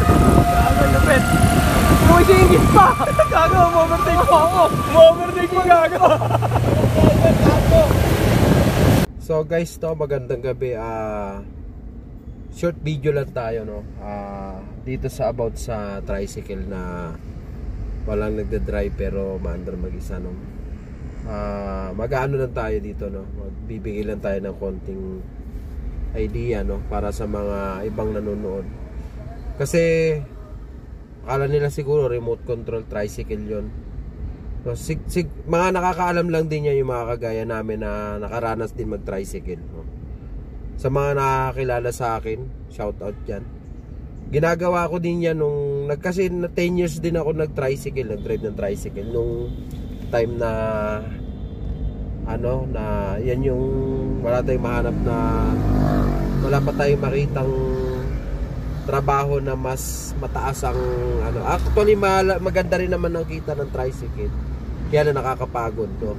Gago, lupit. Umisingit pa. Gago, overtake pa ako. Overtake pa, gago. So guys, to magandang gabi. Short video lang tayo, no. Dito sa about sa tricycle na walang nagde-drive pero maandar mag-isa, no. Mag-aano lang tayo dito, no. Magbibigay lang tayo ng konting idea, no, para sa mga ibang nanonood. Kasi akala nila siguro remote control tricycle 'yon. So, mga nakakaalam lang din yan yung mga kagaya namin na nakaranas din mag-tricycle, no? Sa mga nakakilala sa akin, shout out dyan. Ginagawa ko din yan nung kasi 10 years din ako nag-tricycle, nag-drive ng tricycle nung time na ano, na yan yung wala tayong mahanap na wala pa tayong makitang trabaho na mas mataas ang ano. Actually maganda rin naman ang kita ng tricycle. Kaya na nakakapagod, no?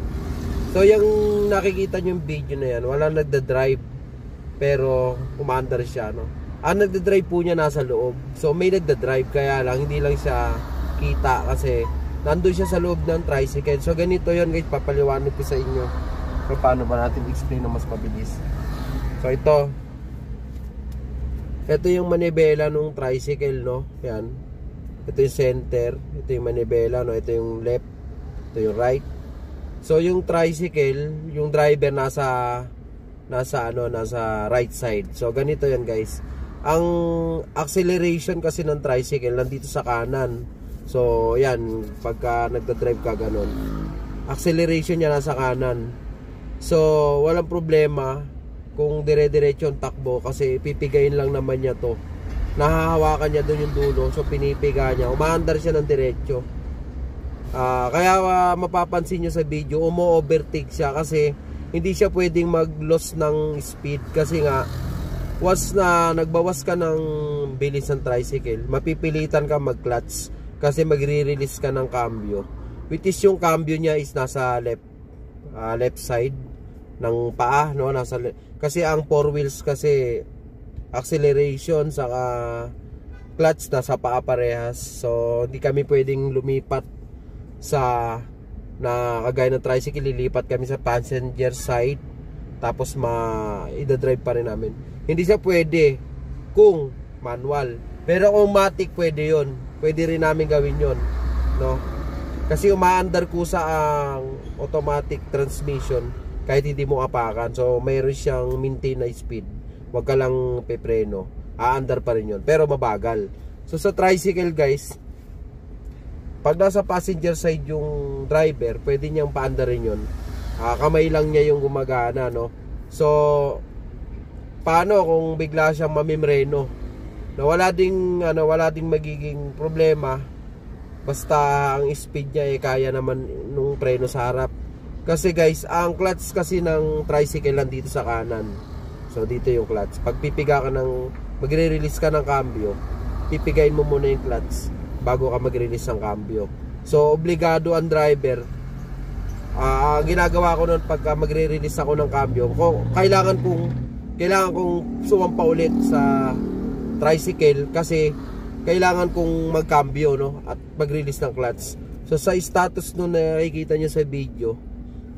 So yung nakikita nyo yung video na yan, wala nagda-drive pero umaandar siya, no? Ang nagda-drive po niya nasa loob. So may nagda-drive, kaya lang hindi lang siya kita kasi nandun siya sa loob ng tricycle. So ganito yon guys, papaliwanag ko sa inyo kung paano ba natin explain na mas mabilis. So ito yung manibela nung tricycle, no? Yan. Ito yung center, ito yung manibela, no? Ito yung left, ito yung right. So yung tricycle, yung driver nasa right side. So ganito yan guys. Ang acceleration kasi ng tricycle nandito sa kanan. So yan, pagka nagda-drive ka ganun, acceleration niya nasa kanan. So walang problema kung dire-diretso ang takbo kasi pipigayin lang naman niya to. Nahahawakan niya doon yung dulo, so pinipiga niya. Umaandar siya ng diretso. Kaya mapapansin nyo sa video, umo-overtake siya kasi hindi siya pwedeng mag-loss ng speed kasi nga once na nagbawas ka ng bilis ng tricycle, mapipilitan ka mag-clutch kasi magre-release ka ng cambio, which is yung cambio niya is nasa left side ng paa, no? Kasi ang four wheels kasi acceleration saka clutch nasa paa parehas, so hindi kami pwedeng lumipat sa na kagaya ng tricycle. Lilipat kami sa passenger side tapos i-drive pa rin namin. Hindi siya pwede kung manual, pero kung matic pwede yon, pwede rin namin gawin yon, no? Kasi umaandar kusa ang automatic transmission kahit hindi mo apakan, so mayroon siyang maintain na speed. Huwag ka lang pepreno, aandar pa rin yon, pero mabagal. So sa tricycle guys, pag nasa passenger side yung driver, pwede niyang paandarin yun. Kamay lang niya yung gumagana, no? So paano kung bigla siyang mamimreno? Na wala ding magiging problema basta ang speed niya kaya naman nung preno sa harap. Kasi guys, ang clutch kasi ng tricycle lang dito sa kanan. So dito yung clutch. Pag pipiga ka magre-release ka ng cambio, pipigayin mo muna yung clutch bago ka mag-release ng cambio. So obligado ang driver. Ginagawa ko noon pagka magre-release ako ng cambio, kailangan kong sumampa ulit sa tricycle kasi kailangan kong mag-cambio, no, at mag-release ng clutch. So sa status no nakikita niyo sa video,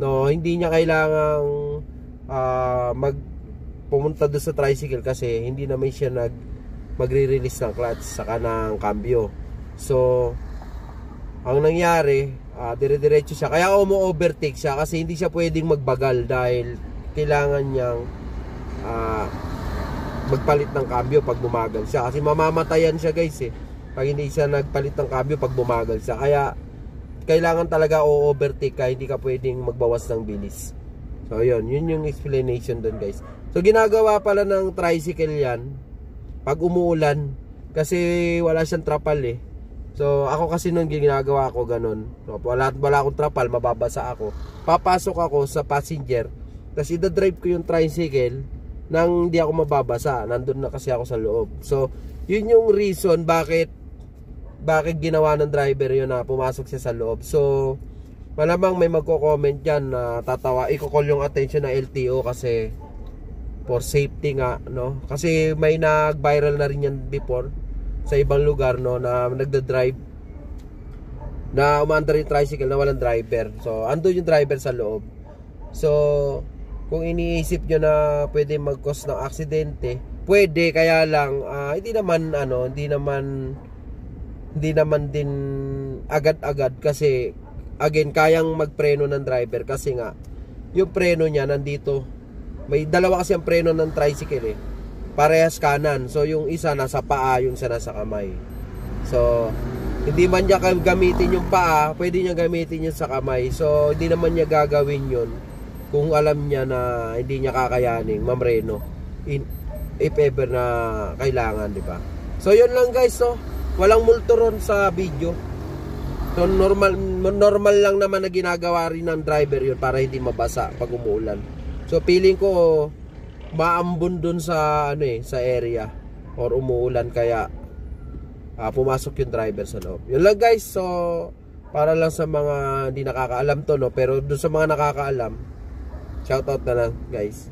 no, hindi niya kailangang pumunta doon sa tricycle kasi hindi naman siya magre-release ng clutch saka ng cambio. So ang nangyari, dire-diretso siya. Kaya umo-overtake siya kasi hindi siya pwedeng magbagal dahil kailangan niyang magpalit ng cambio pag bumagal siya. Kasi mamamatayan siya guys pag hindi siya nagpalit ng cambio pag bumagal siya. Kaya kailangan talaga o-overtake ka, hindi ka pwedeng magbawas ng bilis. So yun yung explanation doon guys. So ginagawa pala ng tricycle yan pag umuulan kasi wala siyang trapal So ako kasi nung ginagawa ko ganun, so, wala akong trapal, mababasa ako, papasok ako sa passenger, tapos i-drive ko yung tricycle nang hindi ako mababasa, nandun na kasi ako sa loob. So yun yung reason bakit ginawa ng driver yun na pumasok siya sa loob. So malamang may magko-comment dyan na tatawa, i-call yung attention ng LTO kasi for safety nga, no? Kasi may nag-viral na rin yan before sa ibang lugar, no, na nagda-drive, na umaandar yung tricycle na walang driver. So ando yung driver sa loob. So kung iniisip nyo na pwede mag-cause ng aksidente, pwede, kaya lang hindi naman din agad-agad, kasi again, kayang magpreno ng driver kasi nga yung preno niya nandito. May dalawa kasi ang preno ng tricycle eh. Parehas kanan. So yung isa nasa paa, yung isa nasa kamay. So hindi man niya gamitin yung paa, pwede niya gamitin yung sa kamay. So hindi naman niya gagawin yun kung alam niya na hindi niya kakayaning mamreno if ever na kailangan, di ba? So yun lang guys, so walang multo ron sa video. So normal lang naman na ginagawa rin ng driver yun para hindi mabasa pag umuulan. So feeling ko maambon dun sa sa area or umuulan, kaya pumasok yung driver sa loob. Yun lang guys, so para lang sa mga hindi nakakaalam to, no, pero dun sa mga nakakaalam, shoutout na lang guys.